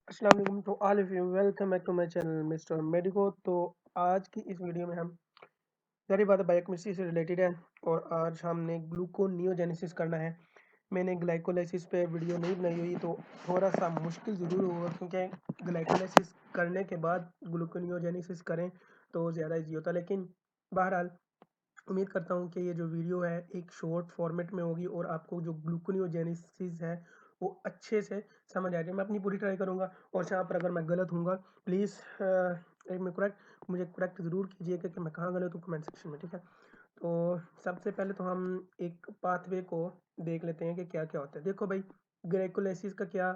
अस्सलाम वालेकुम to all of you. Welcome back to my channel Mister Medico. तो आज की इस वीडियो में हम सारी बातें बायोकेमिस्ट्री से रिलेटेड है और आज हमने ग्लूकोनियोजेनेसिस करना है। मैंने ग्लाइकोलाइसिस पे वीडियो नहीं बनाई हुई तो थोड़ा सा मुश्किल ज़रूर होगा, क्योंकि ग्लाइकोलाइसिस करने के बाद ग्लूकोनियोजेनेसिस करें तो ज़्यादा इजी होता है। लेकिन बहरहाल उम्मीद करता हूँ कि ये जो वीडियो है एक शॉर्ट फॉर्मेट में होगी और आपको जो ग्लूकोनियोजेनेसिस है वो अच्छे से समझ आ जाए। मैं अपनी पूरी ट्राई करूँगा और जहाँ पर अगर मैं गलत हूँगा प्लीज़ एक मैं करेक्ट मुझे करेक्ट ज़रूर कीजिएगा कि मैं कहाँ गलत हूँ कमेंट सेक्शन में, ठीक है। तो सबसे पहले तो हम एक पाथवे को देख लेते हैं कि क्या क्या होता है। देखो भाई, ग्लाइकोलाइसिस का क्या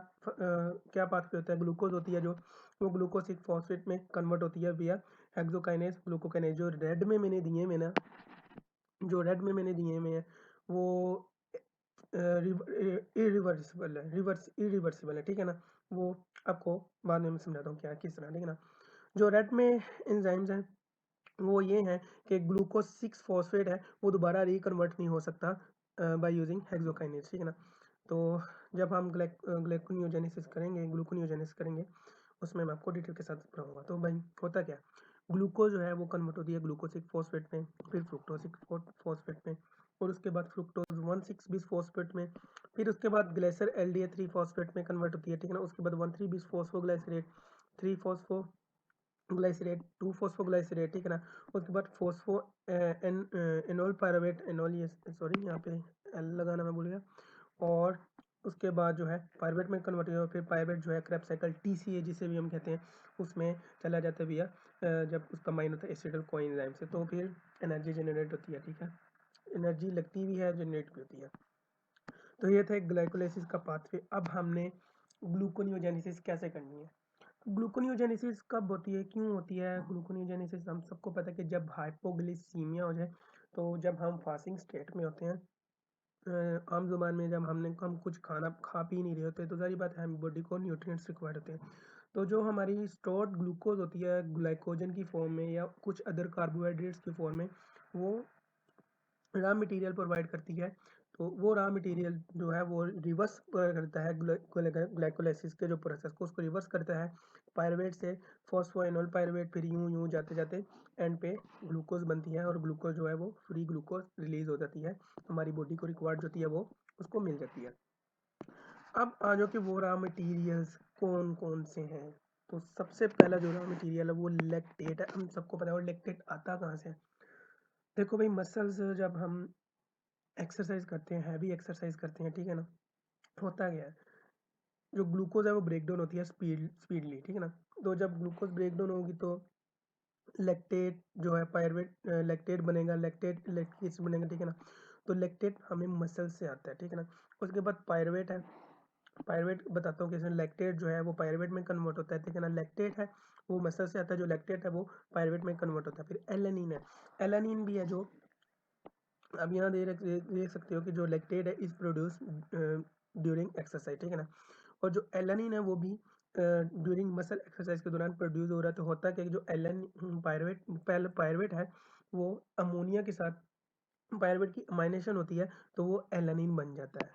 पाथवे होता है। ग्लूकोज होती है जो वो ग्लूकोज सिक्स फॉस्फेट में कन्वर्ट होती है विया हेक्सोकाइनेज ग्लूकोकाइनेज। जो रेड में मैंने दिए में ना जो रेड में मैंने दिए में है वो इरिवर्सिबल है, इरिवर्सिबल है, ठीक है ना। वो आपको बाद में मैं समझाता हूँ क्या किस तरह, ठीक है ना। जो रेड में एंजाइम्स हैं वो ये हैं कि ग्लूकोज सिक्स फॉस्फेट है वो दोबारा रिकन्वर्ट नहीं हो सकता बाय यूजिंग हेक्सोकाइनेज, ठीक है ना। तो जब हम ग्लाइकोनियोजेनेसिस करेंगे ग्लूकोनियोजेनेसिस करेंगे उसमें मैं आपको डिटेल के साथ बताऊंगा। तो भाई होता क्या, ग्लूकोज जो है वो कन्वर्ट होती है ग्लूकोसिक फॉस्फेट में, फिर फ्रुक्टोसिक फॉस्फेट में, और उसके बाद fructose one six bisphosphate में, फिर उसके बाद ग्लेसर एल थ्री फॉस्फेट में कन्वर्ट होती है, ठीक है ना। उसके बाद one three bisphosphoglycerate, three phosphoglycerate, two phosphoglycerate, ठीक है ना। उसके बाद phospho en enol pyruvate, enol ये सॉरी यहाँ पे एल लगाना मैं भूल गया। और उसके बाद जो है पायरुवेट में कन्वर्ट हुआ, फिर पायरुवेट जो है क्रैब साइकिल टीसीए जिसे भी हम कहते हैं उसमें चला जाता है भैया। जब उसका माइन होता है एसिटल कोएंजाइम से तो फिर एनर्जी जनरेट होती है, ठीक है। एनर्जी लगती भी है, जनरेट भी होती है। तो ये था एक ग्लाइकोलाइसिस का पाथवे। अब हमने ग्लूकोनियोजेनेसिस कैसे करनी है। ग्लूकोनियोजेनेसिस कब होती है, क्यों होती है ग्लूकोनियोजेनेसिस। हम सबको पता है कि जब हाइपोग्लिसीमिया हो जाए, तो जब हम फास्टिंग स्टेट में होते हैं, आम जुबान में जब हम कुछ खाना खा पी नहीं रहे होते, तो सारी बात है हम बॉडी को न्यूट्रिएंट्स रिक्वायर्ड होते हैं। तो जो हमारी स्टोर्ड ग्लूकोज होती है ग्लाइकोजन की फॉर्म में या कुछ अदर कार्बोहाइड्रेट्स की फॉर्म में, वो रॉ मटेरियल प्रोवाइड करती है। तो वो रॉ मटेरियल जो है वो रिवर्स करता है ग्लाइकोलाइसिस के जो प्रोसेस को, उसको रिवर्स करता है पायरुवेट से फॉस्फोएनोल पायरुवेट, फिर यूं यूं जाते जाते एंड पे ग्लूकोज बनती है और ग्लूकोज जो है वो फ्री ग्लूकोज रिलीज हो जाती है, हमारी बॉडी को रिक्वायर्ड जो होती है वो उसको मिल जाती है। अब आ जाओ कि वो रॉ मटेरियल्स कौन कौन से हैं। तो सबसे पहला जो रॉ मटेरियल है वो लैक्टेट है। हम सबको पता है और लैक्टेट आता कहाँ से है। देखो भाई, मसल्स जब हम एक्सरसाइज करते हैं, हैवी एक्सरसाइज करते हैं, ठीक है ना, होता क्या है, जो ग्लूकोज है वो ब्रेक डाउन होती है स्पीडली, ठीक है ना। तो जब ग्लूकोज ब्रेक डाउन होगी तो लैक्टेट जो है पायरुवेट लैक्टेट बनेगा, लैक्टेट लैक्टिक एसिड बनेगा, ठीक है ना। तो लैक्टेट हमें मसल से आता है, ठीक है ना। उसके बाद पायरुवेट है। पायरुवेट बताता हूँ कैसे। लैक्टेट जो है वो पायरुवेट में कन्वर्ट होता है, ठीक है ना। लैक्टेट है वो मसल से आता है, जो लैक्टेट है वो पायरुवेट में कन्वर्ट होता है। फिर एलानिन है। एलानिन भी है जो अब यहाँ देख सकते हो कि जो लैक्टेट है इज प्रोड्यूस ड्यूरिंग एक्सरसाइज, ठीक है ना। और जो एलानिन है वो भी ड्यूरिंग मसल एक्सरसाइज के दौरान प्रोड्यूस हो रहा है। तो होता है कि जो एलन पायरुवेट है वो अमोनिया के साथ पायरुवेट की अमाइनेशन होती है तो वो एलानिन बन जाता है,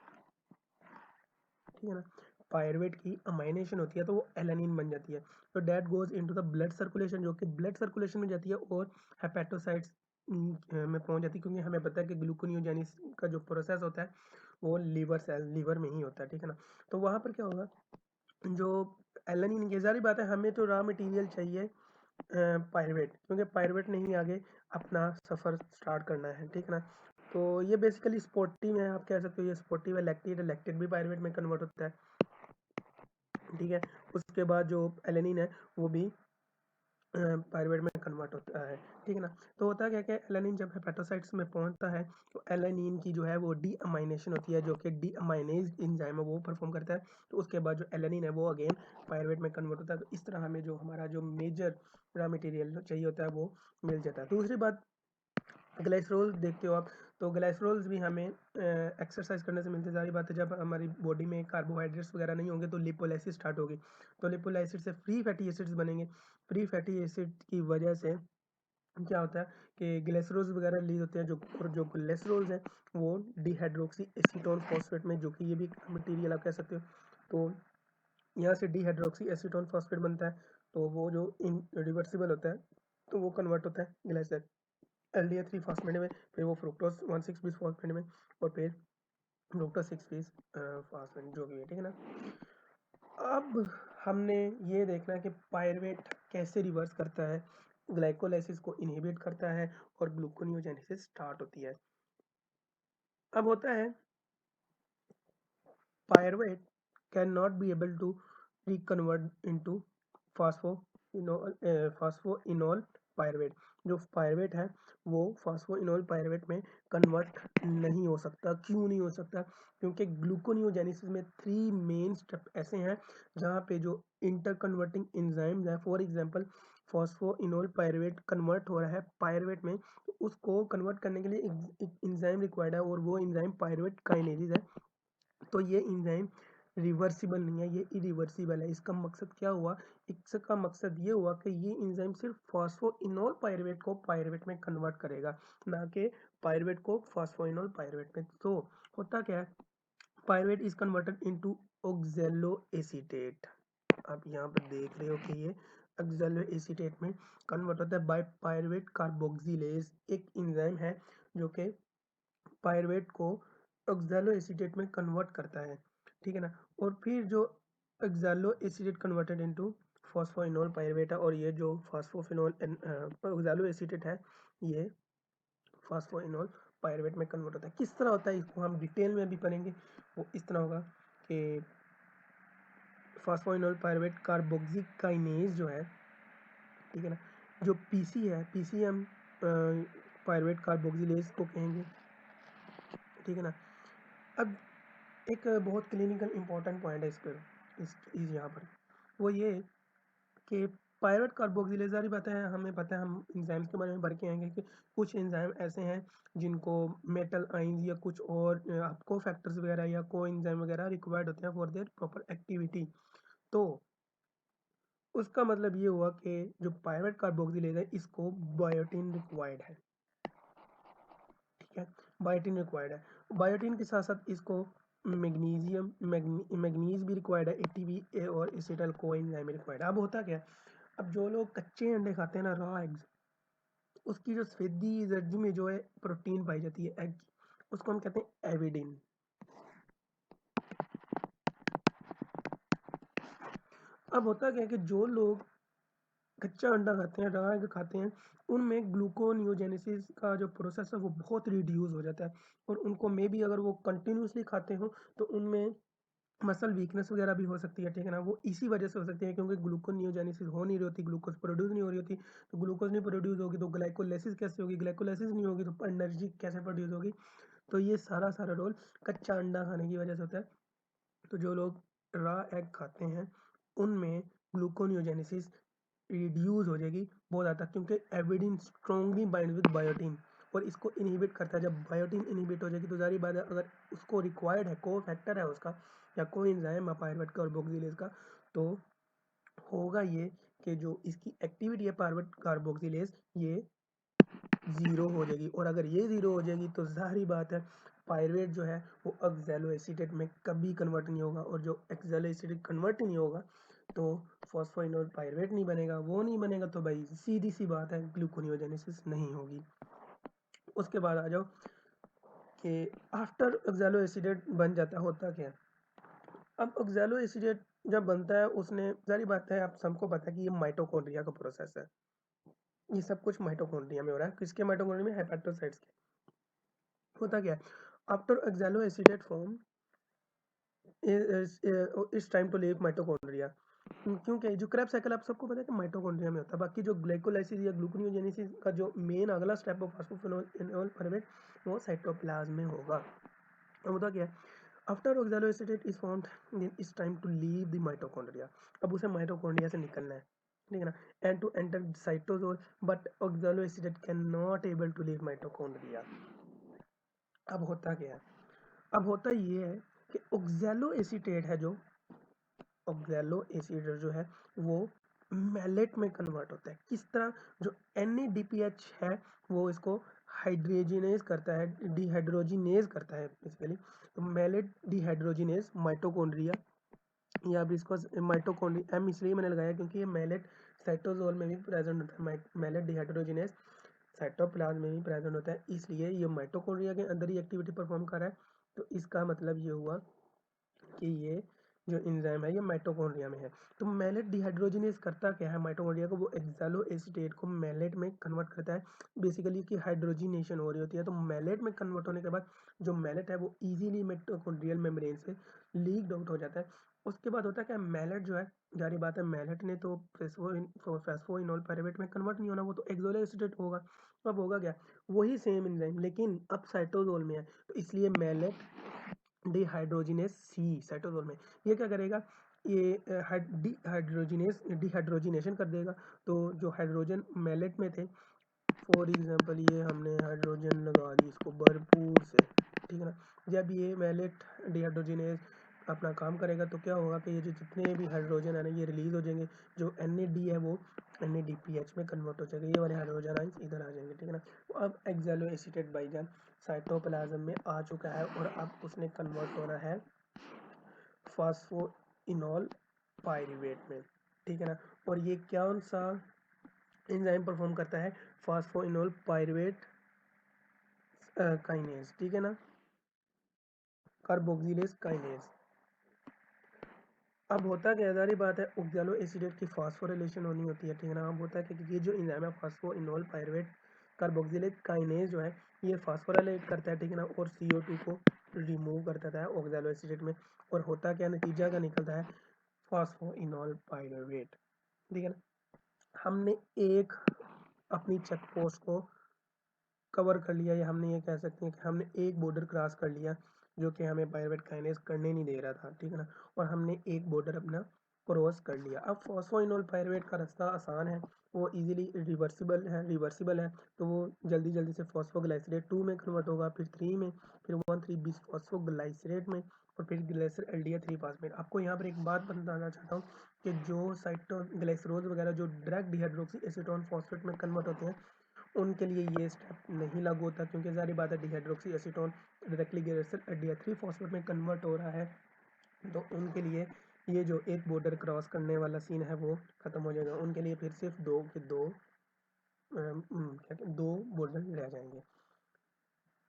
ठीक है ना। पायरुवेट की अमाइनेशन होती है तो वो एलानिन बन जाती है। तो that goes into the blood circulation, जो कि ब्लड सर्कुलेशन में जाती है और हेपेटोसाइट्स में पहुंच जाती है, क्योंकि हमें पता है कि ग्लूकोनियोजेनेसिस का जो प्रोसेस होता है वो लीवर में ही होता है, ठीक है ना। तो वहाँ पर क्या होगा, जो एलानिन की सारी बात है, हमें तो रॉ मटेरियल चाहिए पायरुवेट, क्योंकि पायरुवेट ने ही आगे अपना सफ़र स्टार्ट करना है, ठीक है ना। तो ये बेसिकली स्पोर्टिव है, आप कह सकते हो ये स्पोर्टिव है। लैक्टेट है, लैक्टेट भी पायरुवेट में कन्वर्ट होता है, ठीक है। उसके बाद जो एलेनिन है वो भी पायरुवेट में कन्वर्ट होता है, ठीक है ना। तो होता क्या है, एलेनिन जब हेपेटोसाइट्स में पहुंचता है तो एलेनिन की जो है वो डी अमाइनेशन होती है, जो कि डी अमाइनेज एंजाइम है वो परफॉर्म करता है। तो उसके बाद जो एलेनिन है वो अगेन पायरुवेट में कन्वर्ट होता है। तो इस तरह हमें जो हमारा जो मेजर रॉ मटेरियल चाहिए होता है वो मिल जाता है। दूसरी बात, ग्लाइसरोल देखते हो आप, तो ग्लाइसरोल्स भी हमें एक्सरसाइज करने से मिलते हैं। सारी बात है, जब हमारी बॉडी में कार्बोहाइड्रेट्स वगैरह नहीं होंगे तो लिपोलाइसिस स्टार्ट होगी, तो लिपोलाइसिस से फ्री फैटी एसिड्स बनेंगे। फ्री फैटी एसिड की वजह से क्या होता है कि ग्लिसरोल्स वगैरह रिलीज होते हैं, जो ग्लिसरोल्स हैं वो डिहाइड्रोक्सी एसीटोन फॉस्फेट में, जो कि ये भी मटेरियल आप कह सकते हो, तो यहाँ से डिहाइड्रोक्सी एसीटोन फॉस्फेट बनता है, तो वो जो रिवर्सिबल होता है, तो वो कन्वर्ट होता है ग्लाइसर एल्डिहाइड 3 फॉस्फेट में, फिर वो फ्रुक्टोज 1,6 बीस फॉस्फेट में, और फिर फ्रुक्टोज 6 बीस फॉस्फेट जो भी है, ठीक है ना। अब हमने ये देखना है कि पायरुवेट कैसे रिवर्स करता है, ग्लाइकोलाइसिस को इनहिबिट करता है और ग्लूकोनियोजेनेसिस स्टार्ट होती है। अब होता है pyruvate cannot be able to reconvert into phosphoenol pyruvate। जो पायरुवेट है वो फॉस्फोइनोल पायरुवेट में कन्वर्ट नहीं हो सकता। क्यों नहीं हो सकता? क्योंकि ग्लूकोनियोजेनेसिस में 3 मेन स्टेप ऐसे हैं जहाँ पे जो इंटर कन्वर्टिंग एंजाइम्स है, for example phosphoenol pyruvate convert हो रहा है पायरुवेट में, तो उसको कन्वर्ट करने के लिए एक एंजाइम रिक्वायर्ड है और वो एंजाइम पायरुवेट काइनेज है। तो ये एंजाइम रिवर्सिबल नहीं है, ये इरिवर्सिबल है। इसका मकसद क्या हुआ? इसका मकसद ये हुआ कि ये एंजाइम सिर्फ फॉस्फोइनोल पायरुवेट को पायरुवेट में कन्वर्ट करेगा, ना कि पायरुवेट को फॉस्फोइनोल पायरुवेट में। तो होता क्या है, पायरुवेट इज कन्वर्टेड इनटू ऑक्सैलोएसीटेट। आप यहाँ पर देख रहे हो कि ये ऑक्सैलोएसीटेट में कन्वर्ट होता है बाय पायरुवेट कार्बोक्सिलेज। एक एंजाइम है जो कि पायरुवेट को ऑक्सैलो एसीटेट में कन्वर्ट करता है, ठीक है ना। और फिर जो oxalo acetate converted into phosphoenol pyruvate है, और ये जो फॉस्फोफिनोल ऑक्सैलो एसीटेट है, ये फॉस्फोइनोल पायरुवेट में कन्वर्ट होता है। किस तरह होता है इसको हम डिटेल में भी पढ़ेंगे। वो इस तरह होगा कि फॉस्फोइनोल पायरुवेट कार्बोक्सिकाइनेज जो है, ठीक है ना, जो पीसी है, पीसीएम पायरुवेट कार्बोक्सिलेज को कहेंगे, ठीक है ना। अब एक बहुत क्लिनिकल इंपॉर्टेंट पॉइंट है इस पर, इस यहाँ पर, वो ये कि पायरुवेट कार्बोक्सिलेज, सारी बातें हैं हमें पता है, हम एंजाइम्स के बारे में पढ़ के आएंगे कि कुछ एंजाइम ऐसे हैं जिनको मेटल आइंस या कुछ और को फैक्टर्स वगैरह या को एंजाइम वगैरह रिक्वायर्ड होते हैं फॉर देयर प्रॉपर एक्टिविटी। तो उसका मतलब ये हुआ कि जो पायरुवेट कार्बोक्सिलेज है इसको बायोटिन रिक्वायर्ड है, ठीक है, बायोटिन रिक्वायर्ड है। बायोटिन के साथ साथ इसको मैग्नीशियम मैग्नीज भी रिक्वायर्ड है, एटीपी और एसिटल कोएंजाइम रिक्वायर्ड है। अब होता क्या है, अब जो लोग कच्चे अंडे खाते हैं ना, रॉ एग्स, उसकी जो सफेदी जर्दी में जो है प्रोटीन पाई जाती है एग की, उसको हम कहते हैं एविडिन। अब होता क्या है कि जो लोग कच्चा अंडा खाते हैं, रॉ एग खाते हैं, उनमें ग्लूकोनियोजेनेसिस का जो प्रोसेस है वो बहुत रिड्यूस हो जाता है, और उनको मे भी अगर वो कंटिन्यूसली खाते हो तो उनमें मसल वीकनेस वगैरह भी हो सकती है, ठीक है ना। वो इसी वजह से हो सकती है क्योंकि ग्लूकोनियोजेनेसिस हो नहीं रही होती, ग्लूकोज प्रोड्यूस नहीं हो रही होती। तो ग्लूकोज नहीं प्रोड्यूस होगी तो ग्लाइकोलाइसिस कैसे होगी, ग्लाइकोलाइसिस नहीं होगी तो एनर्जी कैसे प्रोड्यूस होगी। तो ये सारा सारा रोल कच्चा अंडा खाने की वजह से होता है। तो जो लोग रॉ एग खाते हैं उनमें ग्लूकोनियोजेनेसिस रिड्यूस हो जाएगी बहुत ज़्यादा, क्योंकि avidin strongly bind with biotin और इसको इनहिबिट करता है। जब बायोटिन इनहिबिट हो जाएगी तो जारी बात है, अगर उसको रिक्वायर्ड है, को फैक्टर है उसका या को एंजाइम है पायरुवेट का और कार्बोक्सिलेज का, तो होगा ये कि जो इसकी एक्टिविटी है पायरुवेट कार्बोक्सिलेज, ये ज़ीरो हो जाएगी। और अगर ये ज़ीरो हो जाएगी तो ज़ाहिर बात है पायरुवेट जो है वो ऑक्सैलो एसीटेट में कभी कन्वर्ट नहीं होगा, और जो ऑक्सैलो एसीटेट कन्वर्ट ही नहीं होगा तो फॉस्फोइनोल पायरुवेट नहीं बनेगा। वो नहीं बनेगा तो भाई सीधी सी बात है ग्लूकोनियोजेनेसिस नहीं होगी। उसके बाद आ जाओ कि आफ्टर ऑक्सैलो एसीटेट बन जाता होता क्या है। अब ऑक्सैलो एसीटेट जब बनता है, उसने जारी बात है, आप सबको पता है कि ये माइटोकॉन्ड्रिया का प्रोसेस है। ये सब कुछ माइटोकॉन्ड्रिया में हो रहा है। किसके माइटोकॉन्ड्रिया में? हेपेटोसाइट्स के। होता क्या है, after oxaloacetate form it's time to leave mitochondria. क्योंकि जो क्रेब्स साइकिल आप सबको पता है कि माइटोकॉन्ड्रिया में होता है। बाकी जो ग्लाइकोलाइसिस या ग्लूकोनियोजेनेसिस का जो मेन अगला स्टेप है फॉस्फोफिनोल पायरुवेट, वो साइटोप्लाज्म में होगा। अब होता क्या है, after oxaloacetate is formed, it's time to leave the mitochondria. अब उसे माइटोकॉन्ड्रिया से निकलना है, ठीक है ना, and to enter cytosol, but oxaloacetate can not able to leave mitochondria. अब होता क्या है, अब होता ये है कि ऑक्सैलो एसीटेट है, जो ऑक्सैलो एसीटेट जो है वो मैलेट में कन्वर्ट होता है। किस तरह? जो NADPH है वो इसको हाइड्रोजिनेज करता है, डिहाइड्रोजिनेज करता है बेसिकली। तो मैलेट डिहाइड्रोजिनेज माइटोकॉन्ड्रिया या विस्कोस माइटोकॉन्ड्रिया, एम इसलिए मैंने लगाया क्योंकि ये मैलेट साइटोसोल में भी प्रेजेंट होता है, मैलेट डिहाइड्रोजिनेस साइटोप्लाज्म में भी प्रेजेंट होता है, इसलिए ये माइटोकॉन्ड्रिया के अंदर ही एक्टिविटी परफॉर्म कर रहा है। तो इसका मतलब ये हुआ कि ये जो एंजाइम है ये माइटोकॉन्ड्रिया में है। तो मैलेट डिहाइड्रोजिनेज करता क्या है माइटोकॉन्ड्रिया को, वो एक्सैलो एसीटेट को मैलेट में कन्वर्ट करता है। बेसिकली इसकी हाइड्रोजिनेशन हो रही होती है, तो मैलेट में कन्वर्ट होने के बाद जो मैलेट है वो इजीली माइटोकॉन्ड्रियल मेम्ब्रेन से लीक आउट हो जाता है। उसके बाद होता है क्या, मैलेट जो है, जारी बात है मैलेट ने तो फॉस्फोइनोल पायरुवेट में कन्वर्ट नहीं होना, वो तो एक्सोलो एसीटेट होगा। अब होगा क्या, वही सेम एंजाइम लेकिन अब साइटोसोल में है, तो इसलिए मैलेट डिहाइड्रोजिनेस सी साइटोसोल में ये क्या करेगा, ये डिहाइड्रोजिनेशन कर देगा। तो जो हाइड्रोजन मैलेट में थे, फॉर एग्जांपल ये हमने हाइड्रोजन लगा दी इसको भरपूर से, ठीक है ना। जब ये मैलेट डिहाइड्रोजिनेज अपना काम करेगा तो क्या होगा कि ये जो जितने भी हाइड्रोजन है ना ये रिलीज हो जाएंगे, जो NAD है वो NADPH में कन्वर्ट हो जाएगा, ये वाले हाइड्रोजन आइंस इधर आ जाएंगे, ठीक है ना। तो अब एक्सैलो एसीटेट बाईजान साइटोप्लाज्म में आ चुका है और अब उसने कन्वर्ट होना है फास्फोइनोल पायरुवेट में, ठीक है ना। और ये कौन सा एंजाइम परफॉर्म करता है, फास्फोइनोल पायरुवेट काइनेज, ठीक है ना, कार्बोक्सिलेज काइनेज। अब होता क्या है, सारी बात है ऑक्सैलो एसिडेट की फास्फोरिलेशन होनी होती है, ठीक है ना। अब होता है कि ये जो एंजाइम है फास्फोइनोल पायरुवेट कार्बोक्सिलेज काइनेज जो है ये फास्फोराइलेट करता है, ठीक है ना, और CO2 को रिमूव कर देता है ऑक्सैलो एसिडेट में, और होता क्या नतीजा का निकलता है फास्फोइनोल पायरुवेट, ठीक है ना। हमने एक अपनी चेक पोस्ट को कवर कर लिया, या हमने ये कह सकते हैं कि हमने एक बॉर्डर क्रॉस कर लिया जो कि हमें पायरुवेट काइनेज करने नहीं दे रहा था, ठीक है ना, और हमने एक बॉर्डर अपना क्रॉस कर लिया। अब फॉस्फोइनोल पायरुवेट का रास्ता आसान है, वो इजीली रिवर्सिबल है, तो वो जल्दी जल्दी से फॉस्फोग्लाइसरेट 2 में कन्वर्ट होगा, फिर 3 में, फिर 1,3 बिस फॉस्फोग्लाइसरेट में, और फिर ग्लाइसर एल्डिहाइड 3 फास्फेट। आपको यहाँ पर एक बात बताना चाहता हूँ कि जो साइटो ग्लाइसरोज वगैरह जो डायरेक्ट डिहाइड्रोक्सी एसीटोन फॉस्फेट में कन्वर्ट होते हैं उनके लिए ये स्टेप नहीं लागू होता, क्योंकि सारी बात है dihydroxyacetone directly glyceraldehyde 3 phosphate में कन्वर्ट हो रहा है, तो उनके लिए ये जो एक बॉर्डर क्रॉस करने वाला सीन है वो खत्म हो जाएगा, उनके लिए फिर सिर्फ दो के दो क्या कहते हैं, दो बॉर्डर रह जाएंगे।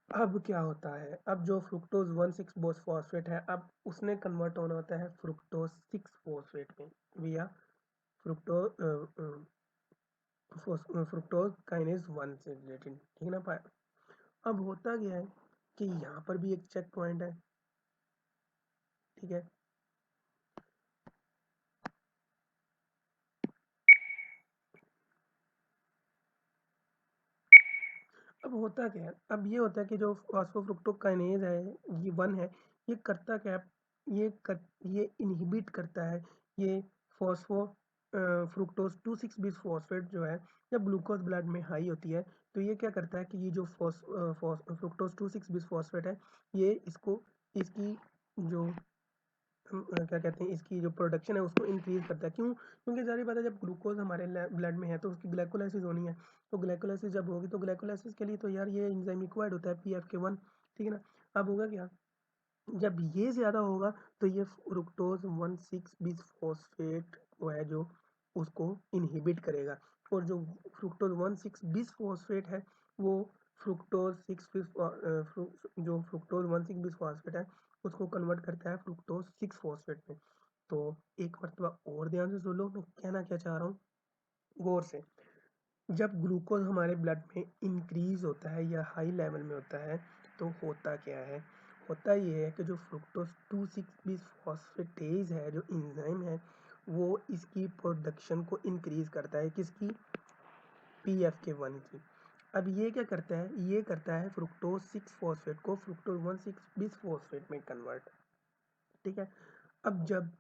अब क्या होता है, अब जो फ्रुक्टोज 1,6 बोस फॉस्फेट है, अब उसने कन्वर्ट होना होता है फ्रुक्टोज 6 फॉस्फेट में विया फ्रुक्टो फ्रुक्टोज काइनेज 1 से रिलेटेड, ठीक है ना। अब होता क्या है कि यहाँ पर भी एक चेक पॉइंट है, ठीक है। अब होता क्या है, अब ये होता है कि जो फॉस्फोफ्रुक्टोकाइनेज है ये 1 है, ये करता क्या है, ये इनहिबिट करता है ये फॉस्फो फ्रुक्टोज 2,6 बिस फॉस्फेट जो है, जब ग्लूकोज ब्लड में हाई होती है तो ये क्या करता है कि ये जो फ्रुक्टोज 2,6 बिस फॉस्फेट है ये इसको इसकी जो क्या कहते हैं इसकी जो प्रोडक्शन है उसको इंक्रीज करता है। क्यों, क्योंकि जारी बात है जब ग्लूकोज हमारे ब्लड में है तो उसकी ग्लाइकोलाइसिस होनी है, तो ग्लाइकोलाइसिस जब होगी तो ग्लाइकोलाइसिस के लिए तो यार ये एंजाइम रिक्वायर्ड होता है PFK1, ठीक है ना। अब होगा क्या, जब ये ज़्यादा होगा तो ये फ्रुक्टोज 1,6 बिस फॉस्फेट वो है जो उसको इनहिबिट करेगा, और जो फ्रुक्टोज 1,6 बिस फॉस्फेट है वो फ्रुक्टोज 6 बिस जो फ्रुक्टोज 1,6 बिस फॉस्फेट है उसको कन्वर्ट करता है फ्रुक्टोज 6 फॉस्फेट में। तो एक मरतबा और ध्यान से सुन लो मैं कहना क्या चाह रहा हूँ, गौर से। जब ग्लूकोज हमारे ब्लड में इंक्रीज होता है या हाई लेवल में होता है तो होता क्या है, होता ये है कि जो फ्रुक्टोज 2,6 बिस फॉस्फेटेज है जो एंजाइम है वो इसकी प्रोडक्शन को इंक्रीज करता है, किसकी, PFK1 की। अब ये क्या करता है, ये करता है फ्रुक्टोज 6 फॉस्फेट को फ्रुक्टोज 1,6 बिस फॉस्फेट में कन्वर्ट, ठीक है। अब जब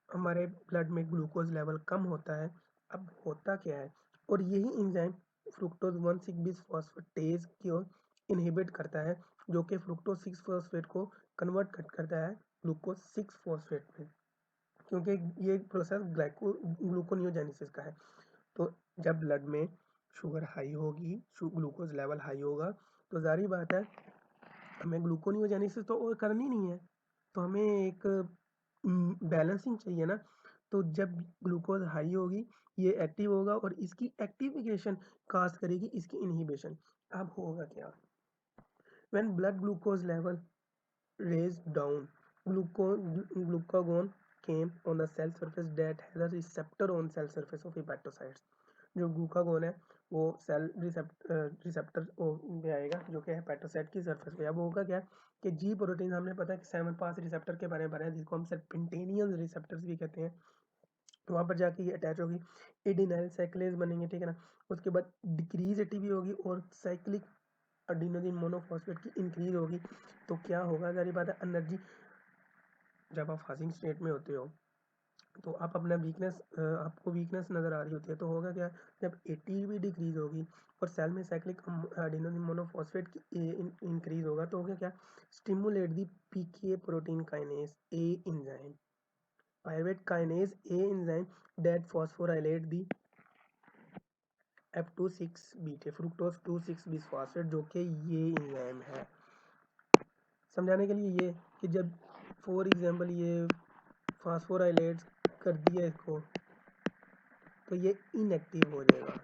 हमारे ब्लड में ग्लूकोज लेवल कम होता है, अब होता क्या है, और यही एंजाइम फ्रुक्टोज 1,6 बिस फॉस्फेटेज को इनहिबिट करता है, जो कि फ्रुक्टोज 6 फॉस्फेट को कन्वर्ट करता है ग्लूकोज 6 फॉस्फेट में, क्योंकि ये प्रोसेस ग्लूकोनियोजेनेसिस का है। तो जब ब्लड में शुगर हाई होगी, ग्लूकोज लेवल हाई होगा, तो जारी बात है हमें ग्लूकोनियोजेनेसिस तो और करनी नहीं है, तो हमें एक बैलेंसिंग चाहिए ना, तो जब ग्लूकोज हाई होगी ये एक्टिव होगा और इसकी एक्टिविकेशन काज करेगी इसकी इनहिबिशन। अब होगा क्या, when blood glucose level raised down, glucagon came on the cell surface that has a receptor on cell surface of hepatocytes। जो ग्लूकागोन है वो सेल रिसेप्टर पे आएगा जो कि हेपेटोसाइट की सरफेस पे। अब होगा क्या कि जी प्रोटीन हमने पता है कि 7 पास रिसेप्टर के बारे में पढ़ा है जिसको हम सर्पेंटेनियन रिसेप्टर्स भी कहते हैं। वहाँ पर जाके ये अटैच होगी, एडिनाइल साइक्लेज बनेंगे, ठीक है ना। उसके बाद डिक्रीज एटीपी होगी और साइक्लिक एडिनोसिन मोनोफॉस्फेट की इंक्रीज होगी। तो क्या होगा, जारी बात है एनर्जी, जब आप फास्टिंग स्टेट में होते हो तो आप अपना वीकनेस, आपको वीकनेस नज़र आ रही होती है, तो होगा क्या, जब एटीपी डिक्रीज होगी और सेल में साइक्लिक एडिनोसिन मोनोफॉस्फेट की इंक्रीज होगा तो होगा क्या, stimulate the PK protein kinase A enzyme, pyruvate kinase A enzyme that phosphorylate the F26 बीटे फ्रुक्टोज 26 बिसफॉस्फेट, जो कि ये एंजाइम है। समझाने के लिए ये कि जब फॉर एग्जांपल ये फास्फोराइलेट कर दिया इसको तो ये इनएक्टिव हो जाएगा।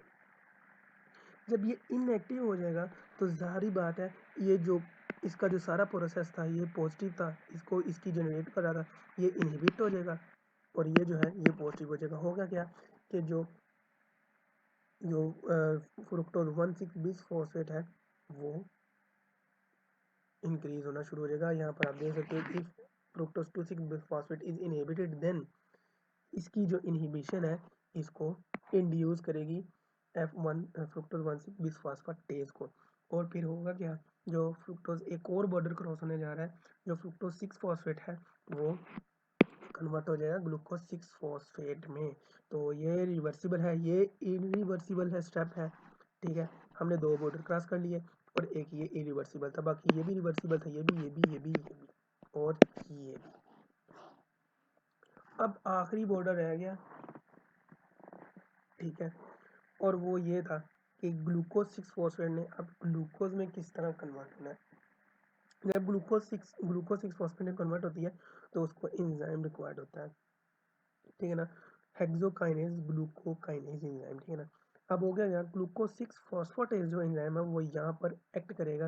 जब ये इनएक्टिव हो जाएगा तो ज़ाहिर बात है ये जो इसका जो सारा प्रोसेस था ये पॉजिटिव था, इसको इसकी जनरेट कर रहा था, ये इनहिबिट हो जाएगा और ये जो है ये पॉजिटिव हो जाएगा। होगा क्या कि जो जो फ्रुक्टोज 1,6 बिसफॉस्फेट है वो इंक्रीज होना शुरू हो जाएगा। यहाँ पर आप देख सकते हो कि fructose 2,6 bisphosphate is inhibited, then इसकी जो इनहिबिशन है इसको इंड्यूस करेगी F1 फ्रुक्टोज 1,6 बिसफॉस्फेटेज को। और फिर होगा क्या, जो फ्रुक्टोज एक और बॉर्डर क्रॉस होने जा रहा है, जो फ्रुक्टोज 6 फॉस्फेट है वो कन्वर्ट हो जाएगा ग्लूकोज 6 फॉस्फेट में। तो ये रिवर्सिबल है, ये इरिवर्सिबल है स्टेप है, ठीक है। हमने दो बॉर्डर क्रॉस कर लिए और एक ये इरिवर्सिबल था, बाकी ये भी रिवर्सिबल था, ये भी, ये भी, ये भी, ये भी और ये भी। अब आखिरी बॉर्डर रह गया, ठीक है, और वो ये था कि ग्लूकोज 6 फॉस्फेट ने अब ग्लूकोज में किस तरह कन्वर्ट होना है। जब ग्लूकोज 6 फॉस्फेट में कन्वर्ट होती है तो उसको एंजाइम रिक्वायर्ड होता है, ठीक है ना, हेक्सोकाइनेज ग्लूकोकाइनेज एंजाइम, ठीक है ना। अब हो गया यार, ग्लूकोज 6 फॉस्फेटेज जो एंजाइम है वो यहाँ पर एक्ट करेगा।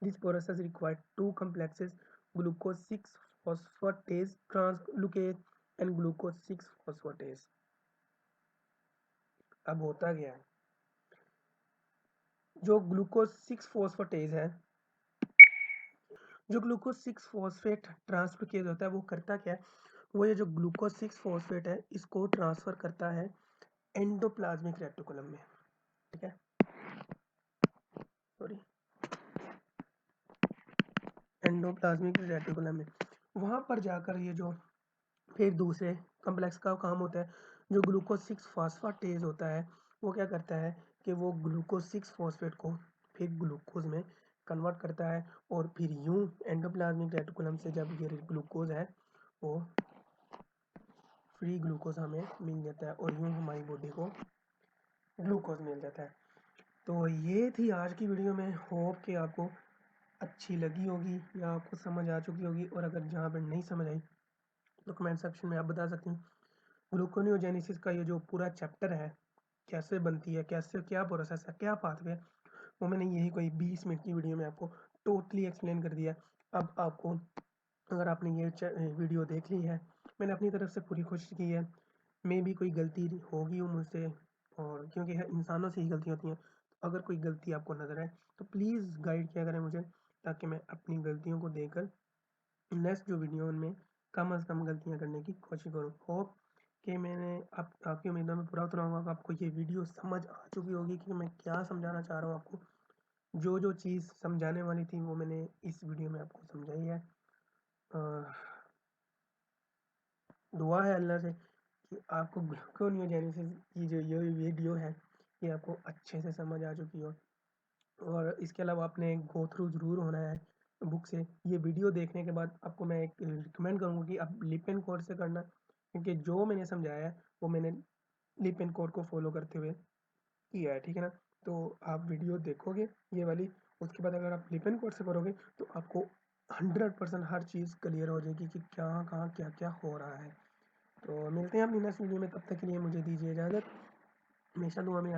This process required two complexes, glucose 6 phosphatase translocase and glucose 6 phosphatase. अब होता क्या है, जो ग्लूकोज 6 फॉस्फेटेज है, जो ग्लूकोज 6 फॉस्फेट ट्रांसलोकेज होता है वो करता क्या है, वो ये जो ग्लूकोज 6 फॉस्फेट है इसको ट्रांसफर करता है एंडोप्लाज्मिक रेटिकुलम में, ठीक है, सॉरी, एंडोप्लाज्मिक रेटिकुलम में। वहां पर जाकर ये जो फिर दूसरे कम्प्लेक्स का काम होता है, जो ग्लूकोज 6 फॉस्फेटेज होता है वो क्या करता है कि वो ग्लूकोज 6 फॉस्फेट को फिर ग्लूकोज में कन्वर्ट करता है और फिर यूं एंडोप्लाज्मिक रेटिकुलम से जब ये ग्लूकोज है वो फ्री ग्लूकोज हमें मिल जाता है और यूं हमारी बॉडी को ग्लूकोज मिल जाता है। तो ये थी आज की वीडियो में, होप कि आपको अच्छी लगी होगी या आपको समझ आ चुकी होगी, और अगर जहाँ पर नहीं समझ आई तो कमेंट सेक्शन में आप बता सकते हैं। ग्लूकोनियोजेनेसिस का ये जो पूरा चैप्टर है, कैसे बनती है, कैसे क्या प्रोसेस है, क्या पाथवे है, वो मैंने यही कोई 20 मिनट की वीडियो में आपको टोटली एक्सप्लेन कर दिया। अब आपको, अगर आपने ये वीडियो देख ली है, मैंने अपनी तरफ से पूरी कोशिश की है, मे भी कोई गलती होगी वो मुझसे, और क्योंकि इंसानों से ही गलती होती हैं, तो अगर कोई गलती आपको नज़र आए तो प्लीज़ गाइड किया करें मुझे, ताकि मैं अपनी गलतियों को देकर नेक्स्ट जो वीडियो उनमें कम से कम गलतियां करने की कोशिश करूँ। होप कि मैंने आपकी उम्मीदों में पूरा उतराऊँगा, आपको ये वीडियो समझ आ चुकी होगी कि मैं क्या समझाना चाह रहा हूँ आपको। जो जो चीज़ समझाने वाली थी वो मैंने इस वीडियो में आपको समझाई है। अ, दुआ है अल्लाह से कि आपको ग्लूकोनियोजेनेसिस की जो ये वीडियो है ये आपको अच्छे से समझ आ चुकी हो, और इसके अलावा आपने गो थ्रू ज़रूर होना है बुक से। ये वीडियो देखने के बाद आपको मैं एक रिकमेंड करूँगा कि आप लिप एंड कोड से करना, क्योंकि जो मैंने समझाया है वो मैंने लिप एंड कोड को फॉलो करते हुए किया है, ठीक है ना। तो आप वीडियो देखोगे ये वाली, उसके बाद अगर आप लिप एंड कोड से करोगे तो आपको 100% हर चीज़ क्लियर हो जाएगी कि क्या कहाँ क्या-क्या हो रहा है। तो मिलते हैं अपनी नेक्स्ट वीडियो में, तब तक के लिए मुझे दीजिए इजाज़त। हमेशा दुआ में याद